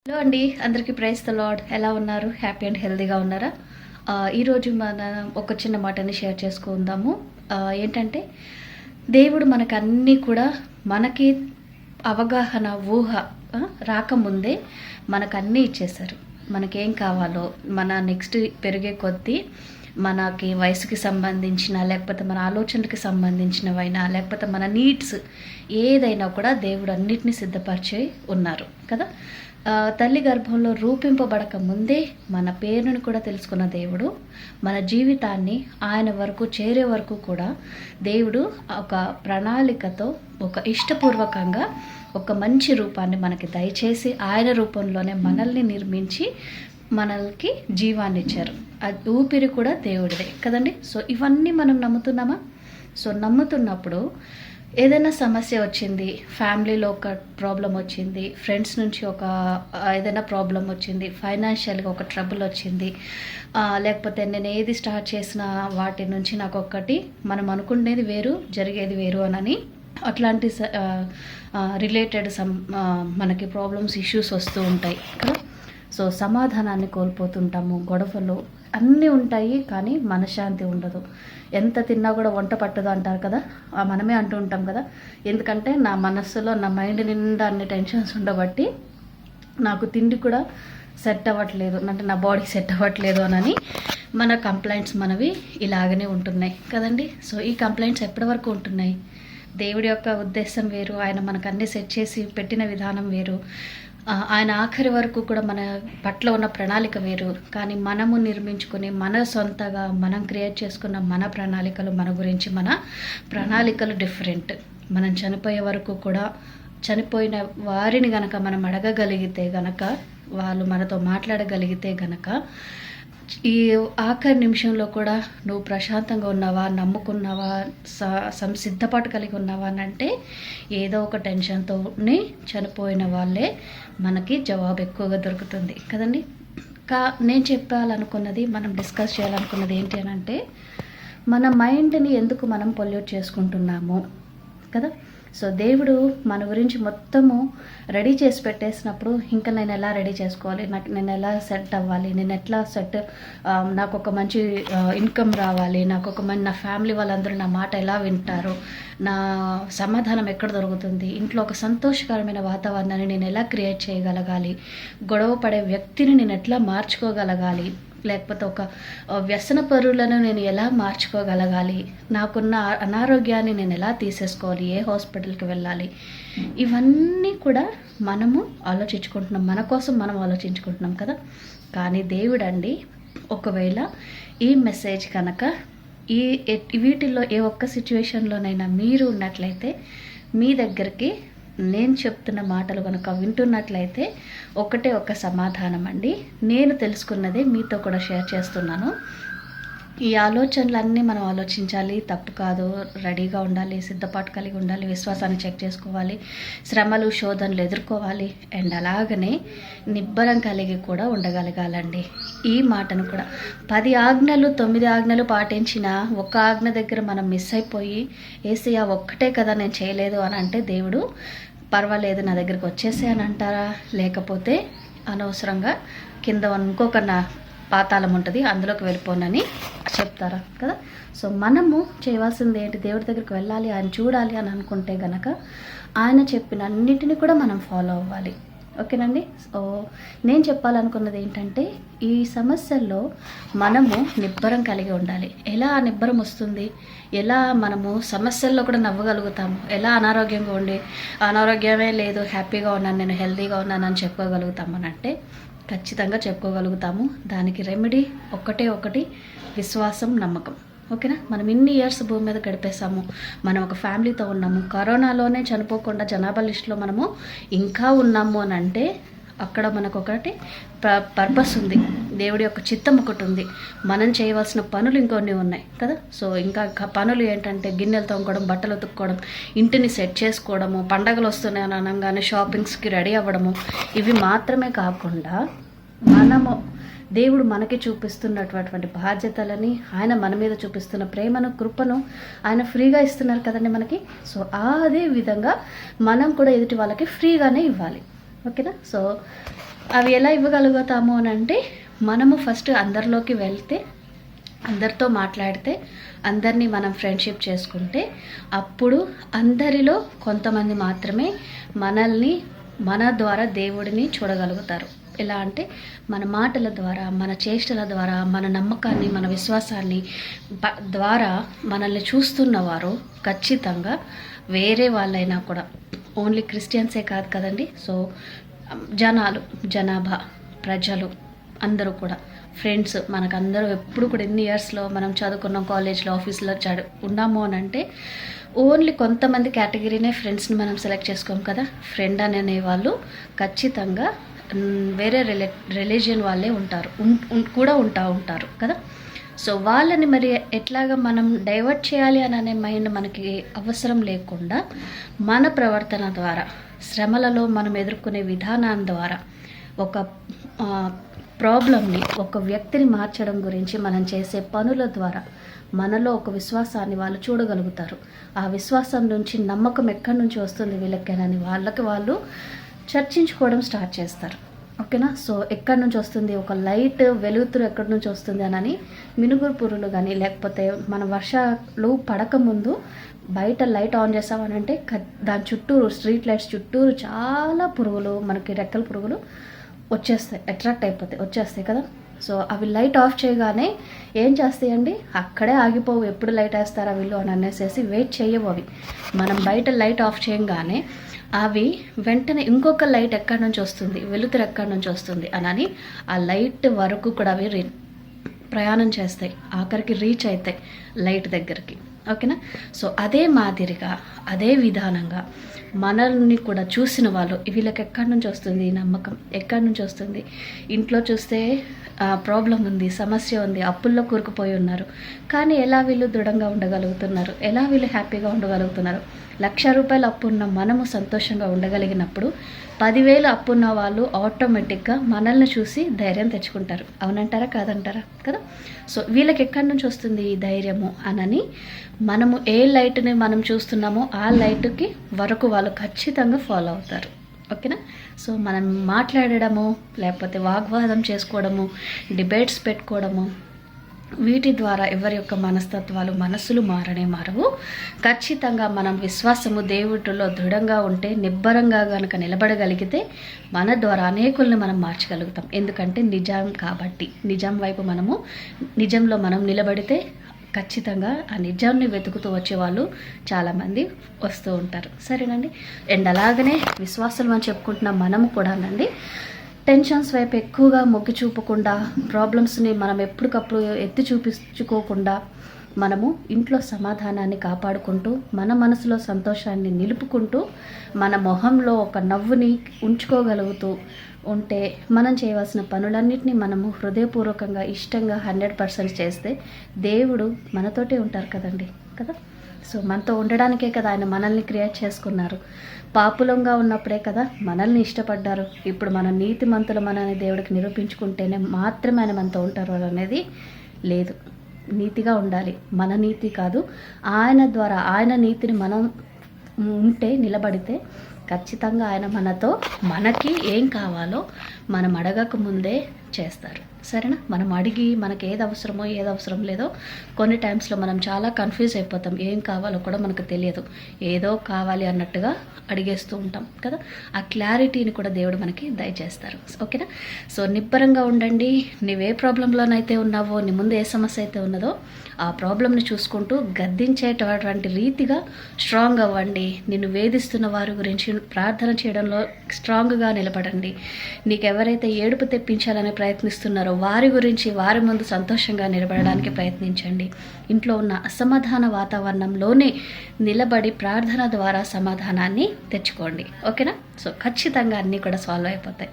Hello అండి, అందరికీ praise the lord. ఎలా ఉన్నారు? హ్యాపీ అండ్ హెల్తీగా ఉన్నారా? ఈరోజు మనం ఒక చిన్న మాటని షేర్ చేసుకుందాము. ఏంటంటే దేవుడు మనకు అన్నీ కూడా మనకి అవగాహన ఊహ రాకముందే మనకు అన్నీ ఇచ్చేశారు. మనకేం కావాలో మన నెక్స్ట్ పెరిగే కొద్దీ మనకి వయసుకి సంబంధించిన, లేకపోతే మన ఆలోచనలకి సంబంధించినవైనా, లేకపోతే మన నీడ్స్ ఏదైనా కూడా దేవుడు అన్నిటినీ సిద్ధపరిచి ఉన్నారు కదా. తల్లి గర్భంలో రూపింపబడక ముందే మన పేరును కూడా తెలుసుకున్న దేవుడు మన జీవితాన్ని ఆయన వరకు చేరే వరకు కూడా దేవుడు ఒక ప్రణాళికతో, ఒక ఇష్టపూర్వకంగా ఒక మంచి రూపాన్ని మనకి దయచేసి ఆయన రూపంలోనే మనల్ని నిర్మించి మనకి జీవాన్ని ఇచ్చారు. అది ఊపిరి కూడా దేవుడిదే కదండి. సో ఇవన్నీ మనం నమ్ముతున్నామా? సో నమ్ముతున్నప్పుడు ఏదైనా సమస్య వచ్చింది, ఫ్యామిలీలో ఒక ప్రాబ్లం వచ్చింది, ఫ్రెండ్స్ నుంచి ఒక ఏదైనా ప్రాబ్లం వచ్చింది, ఫైనాన్షియల్గా ఒక ట్రబుల్ వచ్చింది, లేకపోతే నేను ఏది స్టార్ట్ చేసిన వాటి నుంచి నాకు ఒక్కటి మనం అనుకునేది వేరు, జరిగేది వేరు అని అట్లాంటి రిలేటెడ్ మనకి ప్రాబ్లమ్స్, ఇష్యూస్ వస్తూ ఉంటాయి కదా. సో సమాధానాన్ని కోల్పోతుంటాము, గొడవలు అన్నీ ఉంటాయి, కానీ మనశ్శాంతి ఉండదు. ఎంత తిన్నా కూడా వంట పట్టదు అంటారు కదా, మనమే అంటూ ఉంటాం కదా. ఎందుకంటే నా మనస్సులో, నా మైండ్ నిండా అన్ని టెన్షన్స్ ఉండబట్టి నాకు తిండి కూడా సెట్ అవ్వట్లేదు, అంటే నా బాడీ సెట్ అవ్వట్లేదు అని మన కంప్లైంట్స్ మనవి ఇలాగనే ఉంటున్నాయి కదండి. సో ఈ కంప్లైంట్స్ ఎప్పటి వరకు ఉంటున్నాయి? దేవుడి యొక్క ఉద్దేశం వేరు, ఆయన మనకు అన్నీ సెట్ చేసి పెట్టిన విధానం వేరు, ఆయన ఆఖరి వరకు కూడా మన పట్ల ఉన్న ప్రణాళిక వేరు. కానీ మనము నిర్మించుకుని మన సొంతగా మనం క్రియేట్ చేసుకున్న మన ప్రణాళికలు, మన గురించి మన ప్రణాళికలు డిఫరెంట్. మనం చనిపోయే వరకు కూడా చనిపోయిన వారిని గనక మనం అడగగలిగితే గనక, వాళ్ళు మనతో మాట్లాడగలిగితే గనక, ఈ ఆఖరి నిమిషంలో కూడా నువ్వు ప్రశాంతంగా ఉన్నావా, నమ్ముకున్నావా, సిద్ధపాటు కలిగి ఉన్నావా అని అంటే ఏదో ఒక టెన్షన్తోనే చనిపోయిన వాళ్ళే మనకి జవాబు ఎక్కువగా దొరుకుతుంది కదండి. నేను చెప్పాలనుకున్నది, మనం డిస్కస్ చేయాలనుకున్నది ఏంటి అని అంటే, మన మైండ్ని ఎందుకు మనం పొల్యూట్ చేసుకుంటున్నాము కదా. సో దేవుడు మన గురించి మొత్తము రెడీ చేసి పెట్టేసినప్పుడు ఇంకా నేను ఎలా రెడీ చేసుకోవాలి, నేను ఎలా సెట్ అవ్వాలి, నేను ఎట్లా నాకు ఒక మంచి ఇన్కమ్ రావాలి, నా ఫ్యామిలీ వాళ్ళందరూ నా మాట ఎలా వింటారు, నా సమాధానం ఎక్కడ దొరుకుతుంది, ఇంట్లో ఒక సంతోషకరమైన వాతావరణాన్ని నేను ఎలా క్రియేట్ చేయగలగాలి, గొడవ పడే వ్యక్తిని నేను ఎట్లా మార్చుకోగలగాలి, లేకపోతే ఒక వ్యసన పరులను నేను ఎలా మార్చుకోగలగాలి, నాకున్న అనారోగ్యాన్ని నేను ఎలా తీసేసుకోవాలి, ఏ హాస్పిటల్కి వెళ్ళాలి, ఇవన్నీ కూడా మనము ఆలోచించుకుంటున్నాం, మన కోసం మనం ఆలోచించుకుంటున్నాం కదా. కానీ దేవుడండి, ఒకవేళ ఈ మెసేజ్ కనుక వీటిల్లో ఏ ఒక్క సిచ్యువేషన్లోనైనా మీరు ఉన్నట్లయితే, మీ దగ్గరికి నేను చెప్తున్న మాటలు కనుక వింటున్నట్లయితే ఒకటే ఒక సమాధానం అండి. నేను తెలుసుకున్నదే మీతో కూడా షేర్ చేస్తున్నాను. ఈ ఆలోచనలన్నీ మనం ఆలోచించాలి, తప్పు కాదు, రెడీగా ఉండాలి, సిద్ధపాటు కలిగి ఉండాలి, విశ్వాసాన్ని చెక్ చేసుకోవాలి, శ్రమలు శోధనలు ఎదుర్కోవాలి, అండ్ అలాగనే నిబ్బరం కలిగి కూడా ఉండగలగాలండి. ఈ మాటను కూడా 10 ఆజ్ఞలు 9 ఆజ్ఞలు పాటించిన ఒక ఆజ్ఞ దగ్గర మనం మిస్ అయిపోయి, ఏసయ్య ఒక్కటే కదా నేను చేయలేదు అని అంటే దేవుడు పర్వాలేదు నా దగ్గరికి వచ్చేసే అని అంటారా, లేకపోతే అనవసరంగా కింద ఇంకొక పాతాళం ఉంటుంది అందులోకి వెళ్ళిపోనని చెప్తారా కదా. సో మనము చేయవలసింది ఏంటి? దేవుడి దగ్గరికి వెళ్ళాలి, ఆయన చూడాలి అని అనుకుంటే గనక ఆయన చెప్పిన అన్నిటిని కూడా మనం ఫాలో అవ్వాలి. ఓకేనండి. సో నేను చెప్పాలనుకున్నది ఏంటంటే, ఈ సమస్యల్లో మనము నిబ్బరం కలిగి ఉండాలి. ఎలా ఆ నిబ్బరం వస్తుంది? ఎలా మనము సమస్యల్లో కూడా నవ్వగలుగుతాము? ఎలా అనారోగ్యంగా ఉండి అనారోగ్యమే లేదు, హ్యాపీగా ఉన్నాను, నేను హెల్తీగా ఉన్నాను అని చెప్పుకోగలుగుతాము అని అంటే ఖచ్చితంగా చెప్పుకోగలుగుతాము. దానికి రెమెడీ ఒకటి విశ్వాసం, నమ్మకం. ఓకేనా. మనం ఇన్ని ఇయర్స్ భూమి మీద గడిపేసాము, మనం ఒక ఫ్యామిలీతో ఉన్నాము, కరోనాలోనే చనిపోకుండా జనాభా లిస్టులో మనము ఇంకా ఉన్నాము అని అంటే అక్కడ మనకు ఒకటి పర్పస్ ఉంది, దేవుడి యొక్క చిత్తం ఒకటి ఉంది, మనం చేయవలసిన పనులు ఇంకొన్ని ఉన్నాయి కదా. సో ఇంకా పనులు ఏంటంటే గిన్నెలు తోముకోవడం, బట్టలు ఉతుక్కోవడం, ఇంటిని సెట్ చేసుకోవడము, పండగలు వస్తున్నాయని అనగానే షాపింగ్స్కి రెడీ అవ్వడము, ఇవి మాత్రమే కాకుండా మనము దేవుడు మనకి చూపిస్తున్నటువంటి బాధ్యతలని, ఆయన మన మీద చూపిస్తున్న ప్రేమను, కృపను ఆయన ఫ్రీగా ఇస్తున్నారు కదండి మనకి. సో అదే విధంగా మనం కూడా ఎదుటి వాళ్ళకి ఫ్రీగానే ఇవ్వాలి. ఓకేనా. సో అవి ఎలా ఇవ్వగలుగుతాము అని అంటే, మనము ఫస్ట్ అందరిలోకి వెళ్తే, అందరితో మాట్లాడితే, అందరినీ మనం ఫ్రెండ్షిప్ చేసుకుంటే, అప్పుడు అందరిలో కొంతమంది మాత్రమే మనల్ని, మన ద్వారా దేవుడిని చూడగలుగుతారు. ఎలా అంటే మన మాటల ద్వారా, మన చేష్టల ద్వారా, మన నమ్మకాన్ని, మన విశ్వాసాన్ని ద్వారా మనల్ని చూస్తున్నవారు ఖచ్చితంగా వేరే వాళ్ళైనా కూడా, ఓన్లీ క్రిస్టియన్సే కాదు కదండి. సో జనాభా, ప్రజలు అందరూ కూడా, ఫ్రెండ్స్, మనకందరూ ఎప్పుడు కూడా ఎన్ని ఇయర్స్లో మనం చదువుకున్నాం, కాలేజ్లో, ఆఫీస్లో ఉన్నాము అని అంటే ఓన్లీ కొంతమంది కేటగిరీనే ఫ్రెండ్స్ని మనం సెలెక్ట్ చేసుకోం కదా. ఫ్రెండ్ అనే వాళ్ళు ఖచ్చితంగా వేరే రిలీజియన్ వాళ్ళే ఉంటారు, కూడా ఉంటారు కదా. సో వాళ్ళని మరి ఎట్లాగా మనం డైవర్ట్ చేయాలి అని అనే మైండ్ మనకి అవసరం లేకుండా, మన ప్రవర్తన ద్వారా, శ్రమలలో మనం ఎదుర్కొనే విధానం ద్వారా, ఒక ప్రాబ్లమ్ని, ఒక వ్యక్తిని మార్చడం గురించి మనం చేసే పనుల ద్వారా మనలో ఒక విశ్వాసాన్ని వాళ్ళు చూడగలుగుతారు. ఆ విశ్వాసం నుంచి నమ్మకం ఎక్కడి నుంచి వస్తుంది వీళ్ళకేనని వాళ్ళు చర్చించుకోవడం స్టార్ట్ చేస్తారు. ఓకేనా. సో ఎక్కడి నుంచి వస్తుంది, ఒక లైట్ వెలుగుతురు ఎక్కడి నుంచి వస్తుంది అని మినుగురు పురుగులు కానీ, లేకపోతే మన వర్షాలు పడకముందు బయట లైట్ ఆన్ చేసామనంటే దాని చుట్టూరు, స్ట్రీట్ లైట్స్ చుట్టూరు చాలా పురుగులు, మనకి రెక్కల పురుగులు వచ్చేస్తాయి, అట్రాక్ట్ వచ్చేస్తాయి కదా. సో అవి లైట్ ఆఫ్ చేయగానే ఏం చేస్తాయండి, అక్కడే ఆగిపోవు, ఎప్పుడు లైట్ వేస్తారా వీళ్ళు అని అనేసి వెయిట్ చేయవు అవి. మనం బయట లైట్ ఆఫ్ చేయగానే అవి వెంటనే ఇంకొక లైట్ ఎక్కడి నుంచి వస్తుంది, వెలుతురు ఎక్కడి నుంచి వస్తుంది అని ఆ లైట్ వరకు కూడా అవి ప్రయాణం చేస్తాయి, ఆఖరికి రీచ్ అవుతాయి లైట్ దగ్గరికి. ఓకేనా. సో అదే మాదిరిగా, అదే విధానంగా మనల్ని కూడా చూసిన వాళ్ళు, వీళ్ళకి ఎక్కడి నుంచి వస్తుంది ఈ నమ్మకం, ఎక్కడి నుంచి వస్తుంది, ఇంట్లో చూస్తే ప్రాబ్లం ఉంది, సమస్య ఉంది, అప్పుల్లో కూరుకుపోయి ఉన్నారు, కానీ ఎలా వీళ్ళు దృఢంగా ఉండగలుగుతున్నారు, ఎలా వీళ్ళు హ్యాపీగా ఉండగలుగుతున్నారు. 1,00,000 రూపాయలు అప్పున్న మనము సంతోషంగా ఉండగలిగినప్పుడు 10,000 అప్పున్న వాళ్ళు ఆటోమేటిక్గా మనల్ని చూసి ధైర్యం తెచ్చుకుంటారు. అవునంటారా కాదంటారా కదా. సో వీళ్ళకి ఎక్కడి నుంచి వస్తుంది ఈ ధైర్యము అని మనము ఏ లైట్ని మనం చూస్తున్నామో ఆ లైట్కి వరకు వాళ్ళు ఖచ్చితంగా ఫాలో అవుతారు. ఓకేనా. సో మనం మాట్లాడడము, లేకపోతే వాగ్వాదం చేసుకోవడము, డిబేట్స్ పెట్టుకోవడము, వీటి ద్వారా ఎవరి యొక్క మనస్తత్వాలు, మనస్సులు మారవు. ఖచ్చితంగా మనం విశ్వాసము దేవుడిలో దృఢంగా ఉంటే, నిబ్బరంగా కనుక నిలబడగలిగితే మన ద్వారా అనేకుల్ని మనం మార్చగలుగుతాం. ఎందుకంటే నిజం కాబట్టి, నిజం వైపు నిజంలో మనం నిలబడితే ఖచ్చితంగా ఆ నిజాన్ని వెతుకుతూ వచ్చేవాళ్ళు చాలామంది వస్తూ ఉంటారు. సరేనండి. అండ్ అలాగనే విశ్వాసాలు అని చెప్పుకుంటున్న మనము కూడానండి, టెన్షన్స్ వైపు ఎక్కువగా మొగ్గి చూపకుండా, ప్రాబ్లమ్స్ని మనం ఎప్పటికప్పుడు ఎత్తి చూపించుకోకుండా, మనము ఇంట్లో సమాధానాన్ని కాపాడుకుంటూ, మన మనసులో సంతోషాన్ని నిలుపుకుంటూ, మన మొహంలో ఒక నవ్వుని ఉంచుకోగలుగుతూ ఉంటే, మనం చేయవలసిన పనులన్నింటినీ మనము హృదయపూర్వకంగా, ఇష్టంగా 100% చేస్తే దేవుడు మనతోటే ఉంటారు కదండి కదా. సో మనతో ఉండడానికే కదా ఆయన మనల్ని క్రియేట్ చేసుకున్నారు. పాపులంగా ఉన్నప్పుడే కదా మనల్ని ఇష్టపడ్డారు. ఇప్పుడు మన నీతిమంతులు మనని దేవుడికి నిరూపించుకుంటేనే మాత్రమే ఆయన మనతో ఉంటారు అనేది లేదు. నీతిగా ఉండాలి, మన నీతి కాదు, ఆయన ద్వారా, ఆయన నీతిని మనం ఉంటే, నిలబడితే ఖచ్చితంగా ఆయన మనకి ఏం కావాలో మనం అడగక ముందే చేస్తారు. సరేనా. మనం అడిగి మనకి ఏది అవసరమో ఏది అవసరం లేదో కొన్ని టైమ్స్లో మనం చాలా కన్ఫ్యూజ్ అయిపోతాం. ఏం కావాలో కూడా మనకు తెలియదు, ఏదో కావాలి అన్నట్టుగా అడిగేస్తూ ఉంటాం కదా. ఆ క్లారిటీని కూడా దేవుడు మనకి దయచేస్తారు. ఓకేనా. సో నిబ్బరంగా ఉండండి. నీవే ప్రాబ్లంలోనైతే ఉన్నావో, నీ ముందు ఏ సమస్య అయితే ఉన్నదో ఆ ప్రాబ్లంని చూసుకుంటూ గద్దించేటటువంటి రీతిగా స్ట్రాంగ్ అవ్వండి. నిన్ను వేధిస్తున్న వారి గురించి ప్రార్థన చేయడంలో స్ట్రాంగ్గా నిలబడండి. నీకు ఎవరైతే ఏడుపు తెప్పించాలని ప్రయత్నిస్తున్నారో వారి గురించి, వారి ముందు సంతోషంగా నిలబడడానికి ప్రయత్నించండి. ఇంట్లో ఉన్న అసమాధాన వాతావరణంలోనే నిలబడి ప్రార్థన ద్వారా సమాధానాన్ని తెచ్చుకోండి. ఓకేనా. సో ఖచ్చితంగా అన్నీ కూడా సాల్వ్ అయిపోతాయి.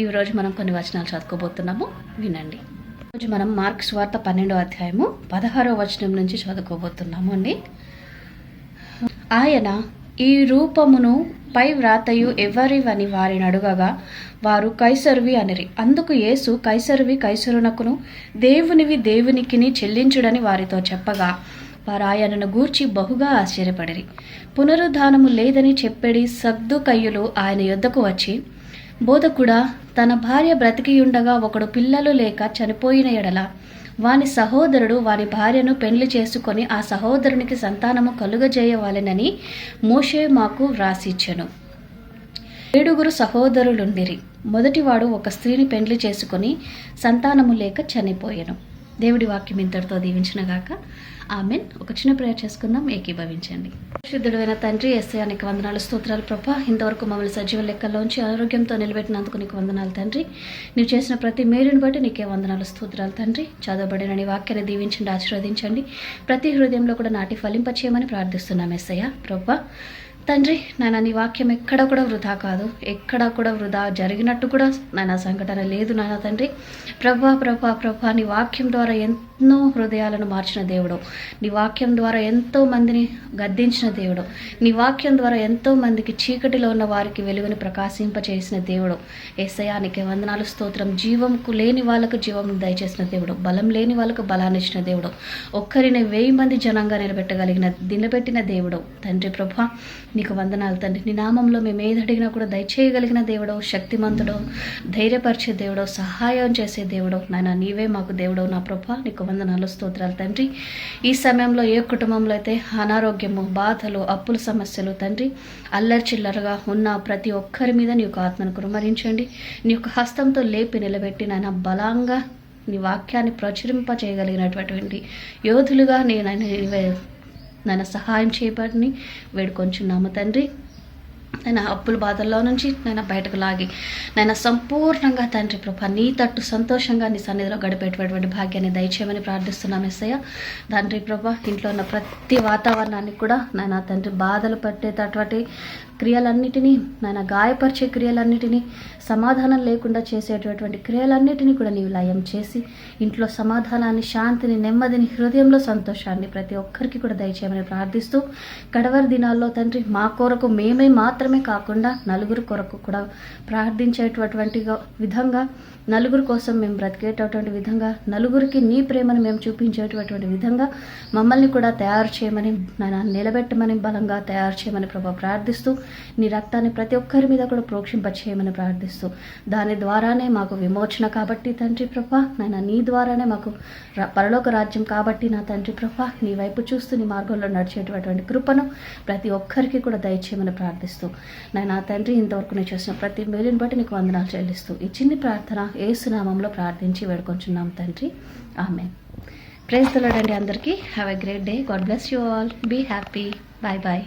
ఈరోజు మనం కొన్ని వచనాలు చదువుకోబోతున్నాము, వినండి. ఈరోజు మనం మార్కు సువార్త 12వ అధ్యాయము 16వ వచనం నుంచి చదువుకోబోతున్నాము అండి. ఆయన, ఈ రూపమును పై వ్రాతయు ఎవరివని వారిని అడుగగా వారు కైసరువి అనిరి. అందుకు యేసు, కైసరువి కైసరునకును, దేవునివి దేవునికిని చెల్లించుడని వారితో చెప్పగా వారు ఆయనను గూర్చి బహుగా ఆశ్చర్యపడిరి. పునరుద్ధానము లేదని చెప్పెడి సద్దుకయ్యులు ఆయన యొద్దకు వచ్చి, బోధకుడా, తన భార్య బ్రతికియుండగా ఒకడు పిల్లలు లేక చనిపోయిన ఎడల వాని సహోదరుడు వాని భార్యను పెండ్లి చేసుకొని ఆ సహోదరునికి సంతానము కలుగజేయవాలెనని మోషే మాకు వ్రాసిచ్చెను. 7 సహోదరులుండిరి. మొదటివాడు ఒక స్త్రీని పెండ్లి చేసుకొని సంతానము లేక చనిపోయెను. దేవుడి వాక్యం ఇంతటితో దీవించినగాక. ఆమెన్. ఒక చిన్న ప్రేయర్ చేసుకుందాం, ఏకీభవించండి. పరిశుద్ధుడైన తండ్రి, యేసయ్యా నీకు వందనాలు, స్తోత్రాలు ప్రభా. ఇంతవరకు మమ్మల్ని సజీవ లెక్కల్లోంచి ఆరోగ్యంతో నిలబెట్టినందుకు నీకు వందనాలు తండ్రి. నీవు చేసిన ప్రతి మేలుని బట్టి నీకే వందనాలు, స్తోత్రాలు తండ్రి. చదవబడిన నీ వాక్యాన్ని దీవించండి, ఆశీర్వదించండి. ప్రతి హృదయంలో కూడా నాటి ఫలింపచేయమని ప్రార్థిస్తున్నాం యేసయ్యా ప్రభా. తండ్రి, నాయన నీ వాక్యం ఎక్కడ కూడా వృధా కాదు, ఎక్కడ కూడా వృధా జరిగినట్టు కూడా నాయన సంఘటన లేదు నాయన తండ్రి. ప్రభా ప్రభా ప్రభా నీ వాక్యం ద్వారా ఎన్నో హృదయాలను మార్చిన దేవుడు, నీ వాక్యం ద్వారా ఎంతో మందిని గద్దించిన దేవుడు, నీ వాక్యం ద్వారా ఎంతో మందికి చీకటిలో ఉన్న వారికి వెలుగుని ప్రకాశింపచేసిన దేవుడు. యేసయ్యా నీకే వందనాలు, స్తోత్రం. జీవంకు లేని వాళ్ళకు జీవం దయచేసిన దేవుడు, బలం లేని వాళ్ళకు బలాన్ని ఇచ్చిన దేవుడు, ఒక్కరిని 1000 మంది జనంగా నిలబెట్టిన దేవుడు తండ్రి ప్రభా. నీకు వందనాలు తండ్రి. నీ నామంలో మేము ఏది అడిగినా కూడా దయచేయగలిగిన దేవుడు, శక్తిమంతుడు, ధైర్యపరిచే దేవుడు, సహాయం చేసే దేవుడు నాయన, నీవే మాకు దేవుడు నా ప్రభా. నీకు వందనాలు, స్తోత్రాలు తండ్రి. ఈ సమయంలో ఏ కుటుంబంలో అయితే అనారోగ్యము, బాధలు, అప్పుల సమస్యలు తండ్రి అల్లరి చిల్లరగా ఉన్న ప్రతి ఒక్కరి మీద నీ యొక్క ఆత్మను కురుమరించండి. నీ యొక్క హస్తంతో లేపి నిలబెట్టి నాయన బలంగా నీ వాక్యాన్ని ప్రచురింప చేయగలిగినటువంటి యోధులుగా నేను సహాయం చేయబడిని వేడుకొంచున్నాము తండ్రి. నేను అప్పుల బాధల్లో నుంచి నేను బయటకు లాగి నేను సంపూర్ణంగా తండ్రి ప్రభా నీ తట్టు సంతోషంగా నీ సన్నిధిలో గడిపేటటువంటి భాగ్యాన్ని దయచేయమని ప్రార్థిస్తున్నాం యేసయ్య తండ్రి ప్రభా. ఇంట్లో ఉన్న ప్రతి వాతావరణాన్ని కూడా నాయన తండ్రి బాధలు పట్టేటటువంటి క్రియలన్నిటినీ, నాయన గాయపరిచే క్రియలన్నిటినీ, సమాధానం లేకుండా చేసేటటువంటి క్రియలన్నిటినీ కూడా నీవు లయం చేసి ఇంట్లో సమాధానాన్ని, శాంతిని, నెమ్మదిని, హృదయంలో సంతోషాన్ని ప్రతి ఒక్కరికి కూడా దయచేయమని ప్రార్థిస్తూ, కడవరి దినాల్లో తండ్రి మా కొరకు మేమే మాత్రమే కాకుండా నలుగురు కొరకు కూడా ప్రార్థించేటటువంటి విధంగా, నలుగురు కోసం మేము బ్రతికేటటువంటి విధంగా, నలుగురికి నీ ప్రేమను మేము చూపించేటటువంటి విధంగా మమ్మల్ని కూడా తయారు చేయమని, నాయన నిలబెట్టమని, బలంగా తయారు చేయమని ప్రభా ప్రార్థిస్తూ, నీ రక్తాన్ని ప్రతి ఒక్కరి మీద కూడా ప్రోక్షింపచేయమని ప్రార్థిస్తూ, దాని ద్వారానే మాకు విమోచన కాబట్టి తండ్రి ప్రభా, నాయన నీ ద్వారానే మాకు పరలోక రాజ్యం కాబట్టి నా తండ్రి ప్రభా, నీ వైపు చూస్తూ నీ మార్గంలో నడిచేటటువంటి కృపను ప్రతి ఒక్కరికి కూడా దయచేయమని ప్రార్థిస్తూ, నాయన తండ్రి ఇంతవరకు నేను చేసిన ప్రతి మేలుని బట్టి నీకు వందనాలు చెల్లిస్తూ ఈ చిన్ని ప్రార్థన యేసు నామంలో ప్రార్థించి వేడుకొంచున్నాం తండ్రి. ఆమేన్. ప్రైజ్ ది లార్డ్ అండి. అందరికీ have a great day. God bless you all. Be happy. Bye bye.